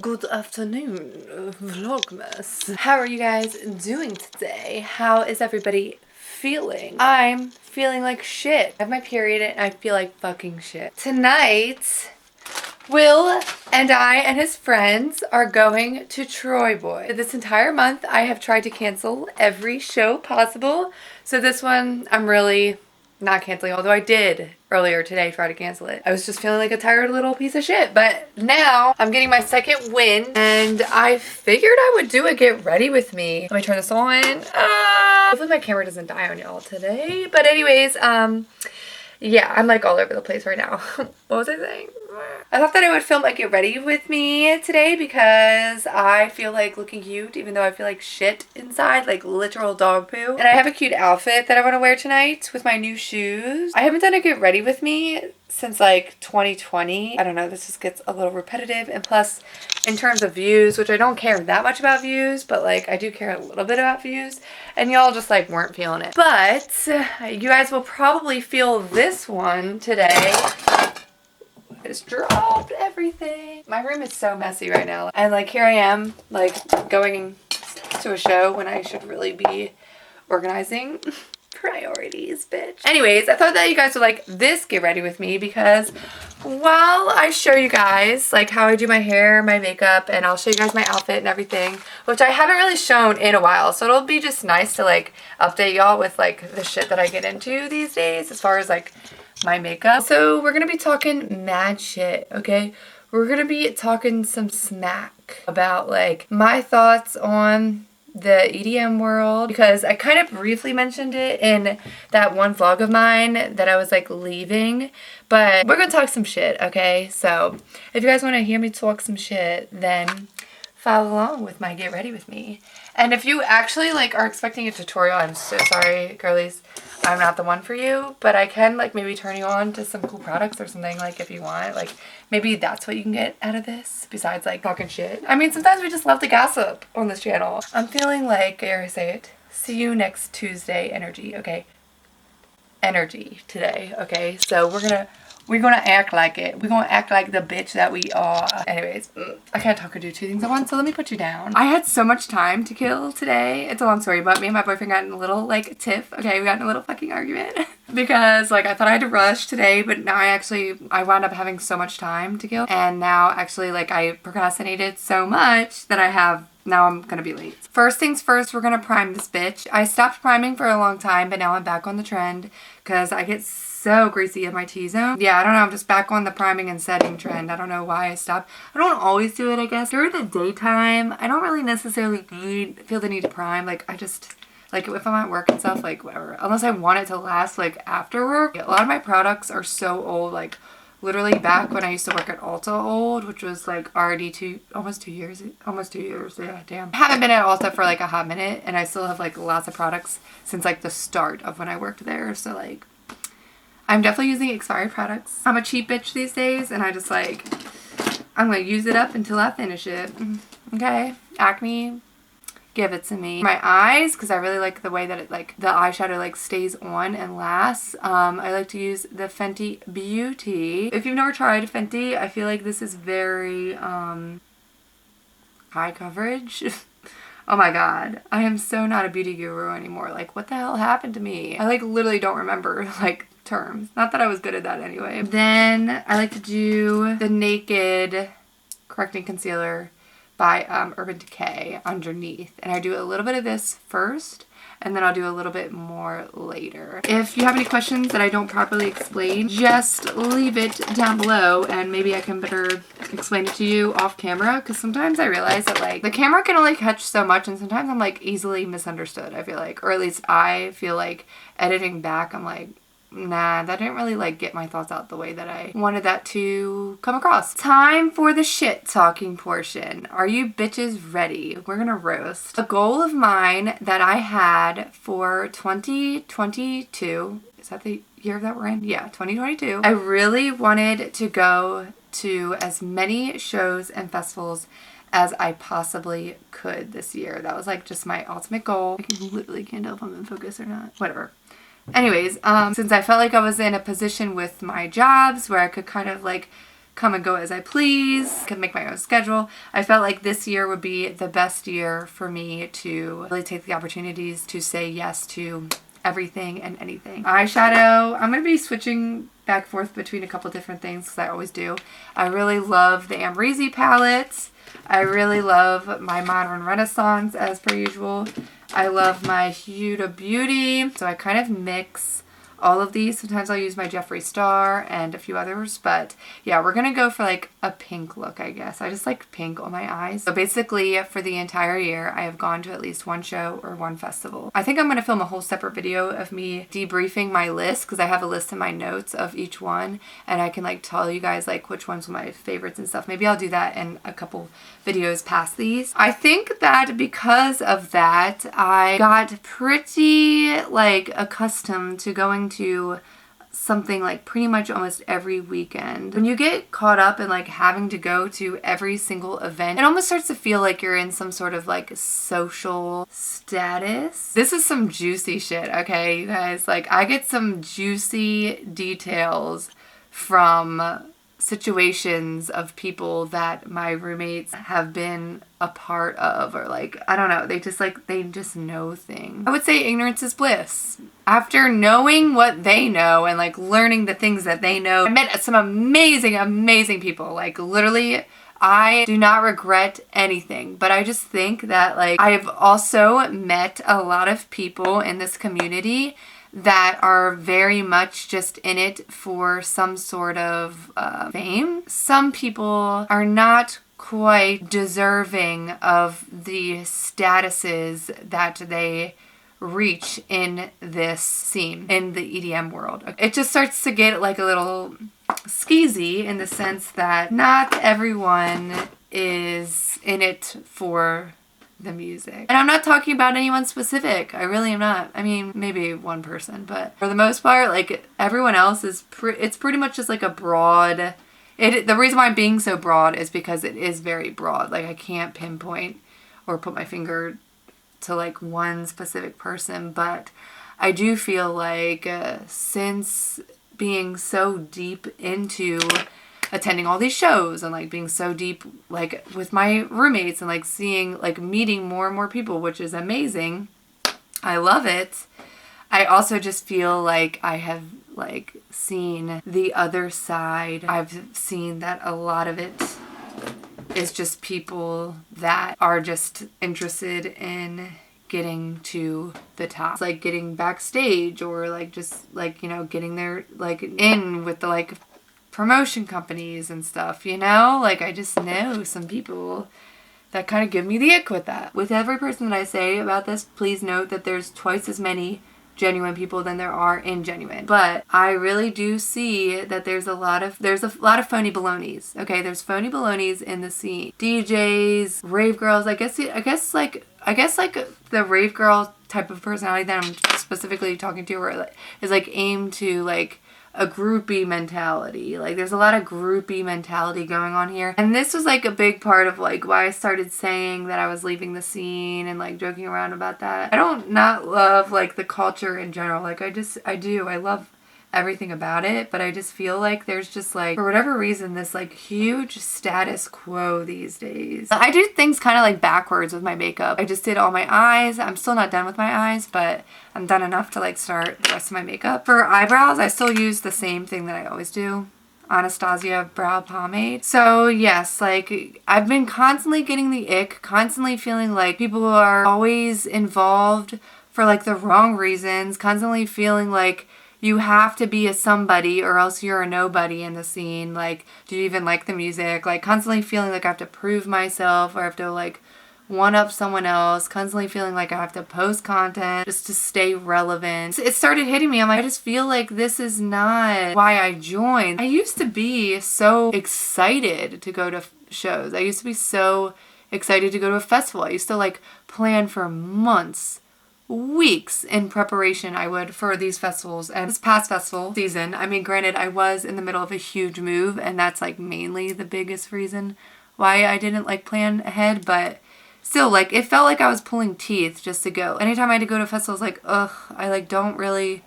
Good afternoon, Vlogmas. How are you guys doing today? How is everybody feeling? I'm feeling like shit. I have my period and I feel like fucking shit. Tonight, Will and I and his friends are going to Troyboi. This entire month, I have tried to cancel every show possible. So this one, I'm really not canceling, although I did earlier today try to cancel it. I was just feeling like a tired little piece of shit, but now I'm getting my second win and I figured I would do a get ready with me. Let me turn this on. Hopefully my camera doesn't die on y'all today. But anyways, yeah, I'm like all over the place right now. What was I saying? I thought that I would film a get ready with me today because I feel like looking cute even though I feel like shit inside, like literal dog poo. And I have a cute outfit that I want to wear tonight with my new shoes. I haven't done a get ready with me since like 2020. I don't know, this just gets a little repetitive, and plus in terms of views, which I don't care that much about views, but like I do care a little bit about views, and y'all just like weren't feeling it. But you guys will probably feel this one today. I just dropped everything. My room is so messy right now. And like here I am, like going to a show when I should really be organizing. Priorities, bitch. Anyways, I thought that you guys would like this get ready with me because while I show you guys like how I do my hair, my makeup, and I'll show you guys my outfit and everything, which I haven't really shown in a while. So it'll be just nice to like update y'all with like the shit that I get into these days as far as like my makeup. So we're gonna be talking mad shit, okay? We're gonna be talking some smack about like my thoughts on the EDM world, because I kind of briefly mentioned it in that one vlog of mine that I was like leaving, but we're gonna talk some shit, okay? So if you guys want to hear me talk some shit, then follow along with my get ready with me. And if you actually like are expecting a tutorial, I'm so sorry, girlies. I'm not the one for you, but I can like maybe turn you on to some cool products or something, like if you want. Like maybe that's what you can get out of this besides like talking shit. I mean, sometimes we just love to gossip on this channel. I'm feeling like, dare I say it, see you next Tuesday energy, okay? Energy today, okay? So we're gonna act like it. We're gonna act like the bitch that we are. Anyways, I can't talk or do two things at once, so let me put you down. I had so much time to kill today. It's a long story, but me and my boyfriend got in a little like tiff. Okay, we got in a little fucking argument because like I thought I had to rush today, but now I wound up having so much time to kill, and now actually like I procrastinated so much that now I'm gonna be late. First things first, we're gonna prime this bitch. I stopped priming for a long time, but now I'm back on the trend because I get so greasy in my T-zone. Yeah, I don't know, I'm just back on the priming and setting trend. I don't know why I stopped. I don't always do it, I guess. During the daytime, I don't really necessarily feel the need to prime. Like I just, like if I'm at work and stuff, like whatever. Unless I want it to last like after work. A lot of my products are so old, like literally back when I used to work at Ulta old, which was like already almost two years, yeah, damn. I haven't been at Ulta for like a hot minute, and I still have like lots of products since like the start of when I worked there, so like I'm definitely using expired products. I'm a cheap bitch these days, and I just like, I'm gonna use it up until I finish it. Okay, Acne, give it to me. My eyes, because I really like the way that it like the eyeshadow like stays on and lasts. I like to use the Fenty Beauty. If you've never tried Fenty, I feel like this is very high coverage. Oh my god, I am so not a beauty guru anymore. Like what the hell happened to me? I like literally don't remember like terms. Not that I was good at that anyway. Then I like to do the Naked Correcting Concealer by Urban Decay underneath, and I do a little bit of this first and then I'll do a little bit more later. If you have any questions that I don't properly explain, just leave it down below and maybe I can better explain it to you off camera, because sometimes I realize that like the camera can only catch so much, and sometimes I'm like easily misunderstood, I feel like, or at least I feel like editing back I'm like, nah, that didn't really like get my thoughts out the way that I wanted that to come across. Time for the shit talking portion. Are you bitches ready? We're gonna roast. A goal of mine that I had for 2022, is that the year that we're in? Yeah, 2022. I really wanted to go to as many shows and festivals as I possibly could this year. That was like just my ultimate goal. I can literally can't tell if I'm in focus or not. Whatever. Anyways, since I felt like I was in a position with my jobs where I could kind of come and go as I please, can make my own schedule. I felt like this year would be the best year for me to really take the opportunities to say yes to everything and anything. Eyeshadow, I'm going to be switching back and forth between a couple different things because I always do. I really love the Amrezy palette. I really love my Modern Renaissance as per usual. I love my Huda Beauty. So I kind of mix all of these. Sometimes I'll use my Jeffree Star and a few others, but yeah, we're gonna go for like a pink look, I guess. I just like pink on my eyes. So basically for the entire year, I have gone to at least one show or one festival. I think I'm gonna film a whole separate video of me debriefing my list because I have a list in my notes of each one and I can like tell you guys like which ones were my favorites and stuff. Maybe I'll do that in a couple videos past these. I think that because of that, I got pretty like accustomed to going to something like pretty much almost every weekend. When you get caught up in like having to go to every single event, it almost starts to feel like you're in some sort of like social status. This is some juicy shit, okay, you guys? Like I get some juicy details from situations of people that my roommates have been a part of, or like, I don't know, they just know things. I would say ignorance is bliss. After knowing what they know and like learning the things that they know, I met some amazing people. Like literally, I do not regret anything, but I just think that like I've also met a lot of people in this community that are very much just in it for some sort of fame. Some people are not quite deserving of the statuses that they reach in this scene, in the EDM world. It just starts to get like a little skeezy in the sense that not everyone is in it for the music. And I'm not talking about anyone specific. I really am not. I mean, maybe one person, but for the most part, like everyone else is, it's pretty much just like a broad, the reason why I'm being so broad is because it is very broad. Like I can't pinpoint or put my finger to like one specific person, but I do feel like since being so deep into attending all these shows and like being so deep like with my roommates and like seeing like meeting more and more people, which is amazing. I love it. I also just feel like I have like seen the other side. I've seen that a lot of it is just people that are just interested in getting to the top. It's like getting backstage or like just like, you know, getting there like in with the like promotion companies and stuff, you know? Like I just know some people that kind of give me the ick with that. With every person that I say about this, please note that there's twice as many genuine people than there are ingenuine. But I really do see that there's a lot of phony balonies. Okay, there's phony balonies in the scene. DJs, rave girls. I guess like the rave girl type of personality that I'm specifically talking to is like aimed to like a groupie mentality. Like there's a lot of groupie mentality going on here. And this was like a big part of like why I started saying that I was leaving the scene and like joking around about that. I don't not love like the culture in general. Like I love everything about it, but I just feel like there's just like, for whatever reason, this like huge status quo these days. I do things kind of like backwards with my makeup. I just did all my eyes. I'm still not done with my eyes, but I'm done enough to like start the rest of my makeup. For eyebrows, I still use the same thing that I always do. Anastasia brow pomade. So yes, like I've been constantly getting the ick, constantly feeling like people are always involved for like the wrong reasons, constantly feeling like you have to be a somebody or else you're a nobody in the scene. Like, do you even like the music? Like, constantly feeling like I have to prove myself or I have to, like, one-up someone else. Constantly feeling like I have to post content just to stay relevant. It started hitting me. I'm like, I just feel like this is not why I joined. I used to be so excited to go to shows. I used to be so excited to go to a festival. I used to, like, plan for months, weeks in preparation I would for these festivals. And this past festival season, I mean, granted, I was in the middle of a huge move and that's like mainly the biggest reason why I didn't like plan ahead, but still, like, it felt like I was pulling teeth just to go. Anytime I had to go to a festival, I was like, ugh, I like don't really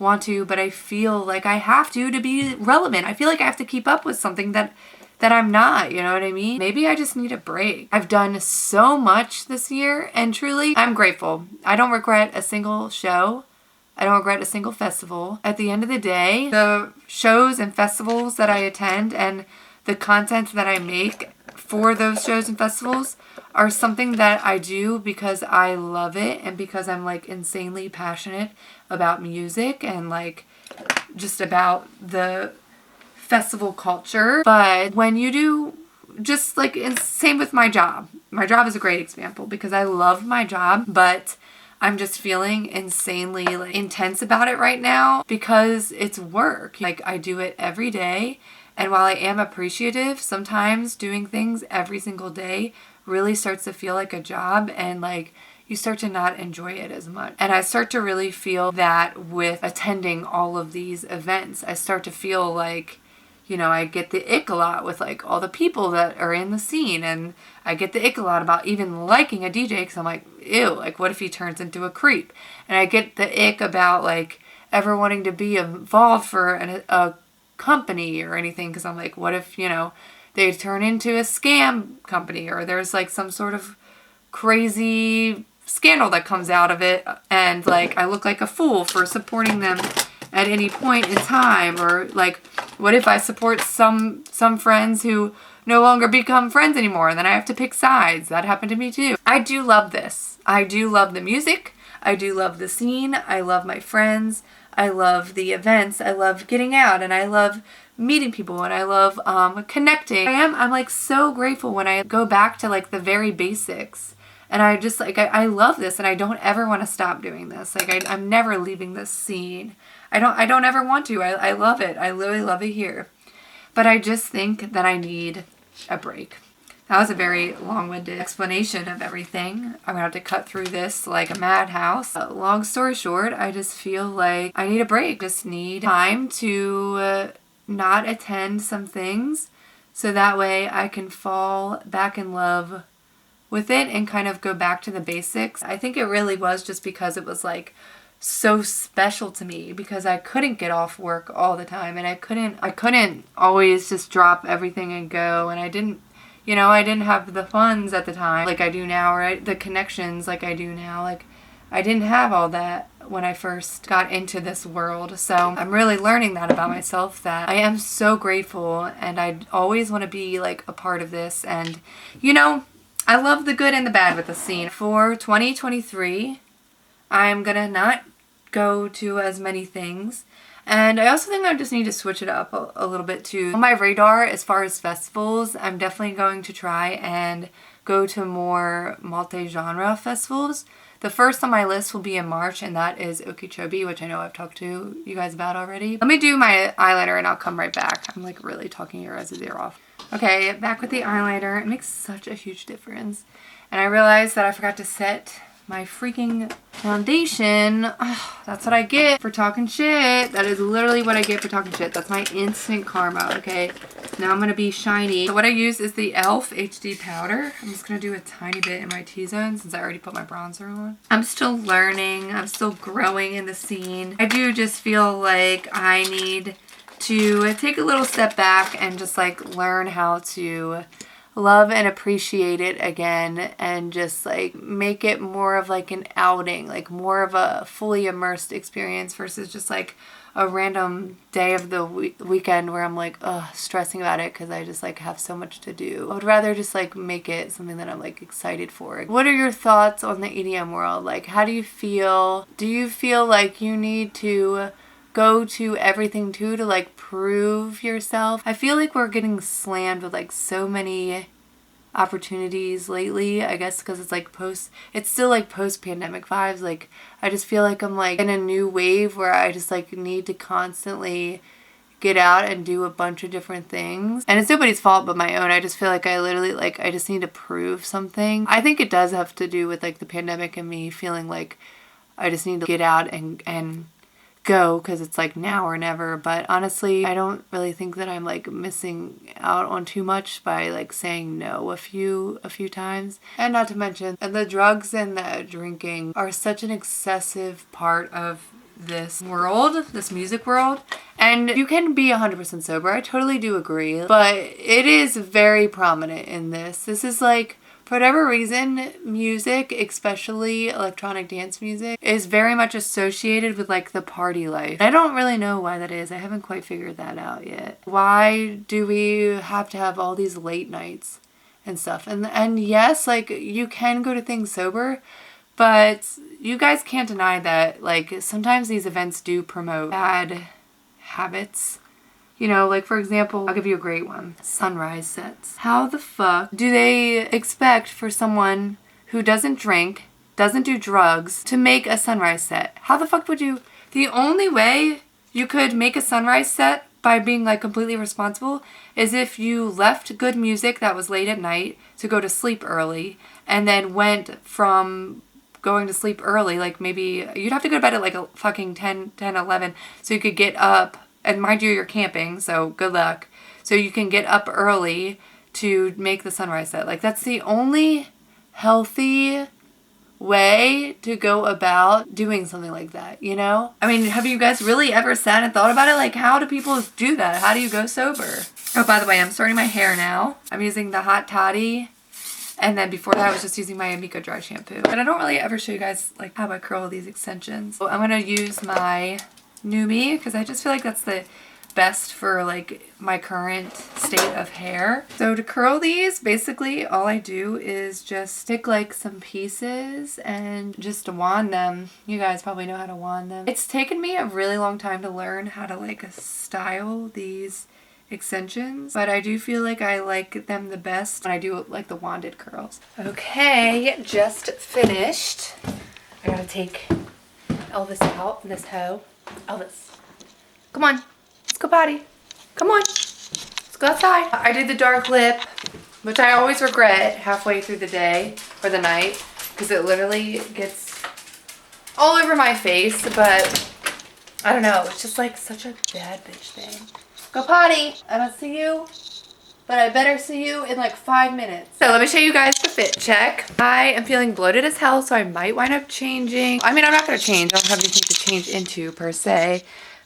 want to, but I feel like I have to be relevant. I feel like I have to keep up with something that that I'm not, you know what I mean? Maybe I just need a break. I've done so much this year, and truly, I'm grateful. I don't regret a single show. I don't regret a single festival. At the end of the day, the shows and festivals that I attend and the content that I make for those shows and festivals are something that I do because I love it and because I'm like insanely passionate about music and like just about the festival culture. But when you do, just like, same with my job. My job is a great example because I love my job, but I'm just feeling insanely like intense about it right now because it's work. Like I do it every day. And while I am appreciative, sometimes doing things every single day really starts to feel like a job, and like you start to not enjoy it as much. And I start to really feel that with attending all of these events. I start to feel like, you know, I get the ick a lot with like all the people that are in the scene, and I get the ick a lot about even liking a DJ because I'm like, ew, like what if he turns into a creep? And I get the ick about like ever wanting to be involved for a company or anything because I'm like, what if, you know, they turn into a scam company or there's like some sort of crazy scandal that comes out of it and like I look like a fool for supporting them at any point in time. Or like, what if I support some friends who no longer become friends anymore and then I have to pick sides? That happened to me too. I do love this. I do love the music. I do love the scene. I love my friends. I love the events. I love getting out and I love meeting people and I love connecting. I'm like so grateful when I go back to like the very basics. And I just like, I love this and I don't ever want to stop doing this. Like I'm never leaving this scene. I don't ever want to. I love it. I literally love it here. But I just think that I need a break. That was a very long-winded explanation of everything. I'm gonna have to cut through this like a madhouse. Long story short, I just feel like I need a break. Just need time to not attend some things so that way I can fall back in love with it and kind of go back to the basics. I think it really was just because it was like so special to me because I couldn't get off work all the time and I couldn't always just drop everything and go, and I didn't have the funds at the time like I do now, or the connections like I do now. Like I didn't have all that when I first got into this world. So I'm really learning that about myself, that I am so grateful and I always want to be like a part of this. And you know, I love the good and the bad with the scene. For 2023, I'm gonna not go to as many things. And I also think I just need to switch it up a little bit too. On my radar, as far as festivals, I'm definitely going to try and go to more multi-genre festivals. The first on my list will be in March, and that is Okeechobee, which I know I've talked to you guys about already. Let me do my eyeliner and I'll come right back. I'm like really talking your guys' ear off. Okay, back with the eyeliner. It makes such a huge difference. And I realized that I forgot to set my freaking foundation. Oh, that's what I get for talking shit. That is literally what I get for talking shit. That's my instant karma, okay? Now I'm gonna be shiny. So what I use is the e.l.f. HD powder. I'm just gonna do a tiny bit in my T-zone since I already put my bronzer on. I'm still learning. I'm still growing in the scene. I do just feel like I need to take a little step back and just like learn how to love and appreciate it again and just like make it more of like an outing, like more of a fully immersed experience versus just like a random day of the weekend where I'm like, stressing about it because I just like have so much to do. I would rather just like make it something that I'm like excited for. What are your thoughts on the EDM world? Like, how do you feel? Do you feel like you need to go to everything too to like prove yourself? I feel like we're getting slammed with like so many opportunities lately, I guess because it's like it's still like post-pandemic vibes. Like I just feel like I'm like in a new wave where I just like need to constantly get out and do a bunch of different things, and it's nobody's fault but my own. I just feel like I literally like I just need to prove something. I think it does have to do with like the pandemic and me feeling like I just need to get out and go because it's like now or never. But honestly, I don't really think that I'm like missing out on too much by like saying no a few times. And not to mention the drugs and the drinking are such an excessive part of this world, this music world. And you can be 100% sober. I totally do agree. But it is very prominent in this. This is like, for whatever reason, music, especially electronic dance music, is very much associated with like the party life. I don't really know why that is. I haven't quite figured that out yet. Why do we have to have all these late nights and stuff? And yes, like you can go to things sober, but you guys can't deny that like sometimes these events do promote bad habits. You know, like for example, I'll give you a great one. Sunrise sets. How the fuck do they expect for someone who doesn't drink, doesn't do drugs, to make a sunrise set? How the fuck would you? The only way you could make a sunrise set by being like completely responsible is if you left good music that was late at night to go to sleep early, and then went from going to sleep early, like maybe you'd have to go to bed at like a fucking 10, 11, so you could get up. And mind you, you're camping, so good luck. So you can get up early to make the sunrise set. Like, that's the only healthy way to go about doing something like that, you know? I mean, have you guys really ever sat and thought about it? Like, how do people do that? How do you go sober? Oh, by the way, I'm starting my hair now. I'm using the Hot Toddy. And then before that, I was just using my Amika dry shampoo. And I don't really ever show you guys, like, how I curl these extensions. So I'm going to use my Numi, because I just feel like that's the best for like my current state of hair. So to curl these, basically all I do is just stick like some pieces and just wand them. You guys probably know how to wand them. It's taken me a really long time to learn how to like style these extensions, but I do feel like I like them the best when I do like the wanded curls. Okay, just finished. I gotta take Elvis out, this hoe. Elvis, come on, let's go potty. Come on, let's go outside. I did the dark lip, which I always regret halfway through the day or the night, because it literally gets all over my face, but I don't know, it's just like such a bad bitch thing. Go potty. I don't see you, but I better see you in like 5 minutes. So let me show you guys the fit check. I am feeling bloated as hell, so I might wind up changing. I mean, I'm not gonna change. I don't have anything to change into per se,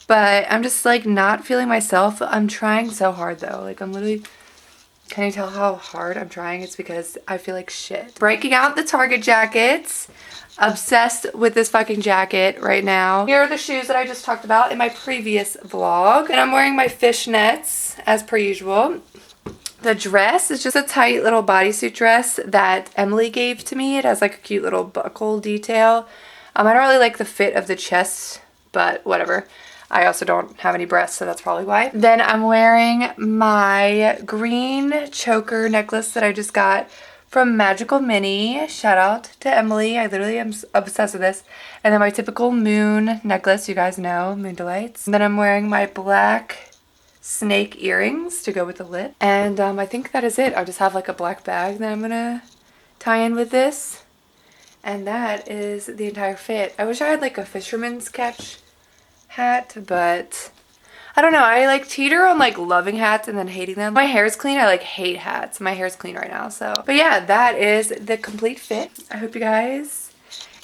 but I'm just like not feeling myself. I'm trying so hard though. Like I'm literally, can you tell how hard I'm trying? It's because I feel like shit. Breaking out the Target jackets. Obsessed with this fucking jacket right now. Here are the shoes that I just talked about in my previous vlog. And I'm wearing my fishnets as per usual. The dress is just a tight little bodysuit dress that Emily gave to me. It has like a cute little buckle detail. I don't really like the fit of the chest, but whatever. I also don't have any breasts, so that's probably why. Then I'm wearing my green choker necklace that I just got from Magical Mini. Shout out to Emily. I literally am obsessed with this. And then my typical moon necklace, you guys know, Moon Delights. And then I'm wearing my black snake earrings to go with the lip. And I think that is it. I just have like a black bag that I'm gonna tie in with this. And that is the entire fit. I wish I had like a fisherman's catch hat, but I don't know. I like teeter on like loving hats and then hating them. My hair's clean. I like hate hats. My hair's clean right now. So, but yeah, that is the complete fit. I hope you guys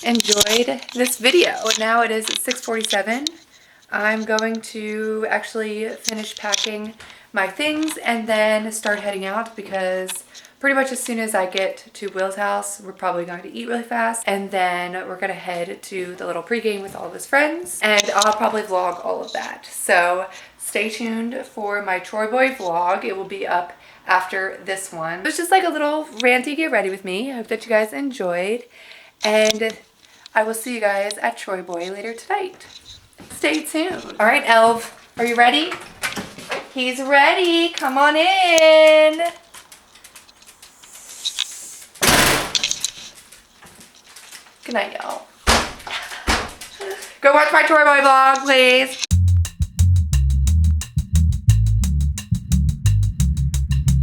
enjoyed this video. Now it is 6:47. I'm going to actually finish packing my things and then start heading out, because pretty much as soon as I get to Will's house, we're probably going to eat really fast, and then we're gonna head to the little pregame with all of his friends, and I'll probably vlog all of that. So stay tuned for my troyboi vlog. It will be up after this one. It was just like a little ranty get ready with me. I hope that you guys enjoyed, and I will see you guys at troyboi later tonight. Stay tuned. All right, Elv, are you ready? He's ready. Come on in. Good night, y'all. Go watch my troyboi vlog, please.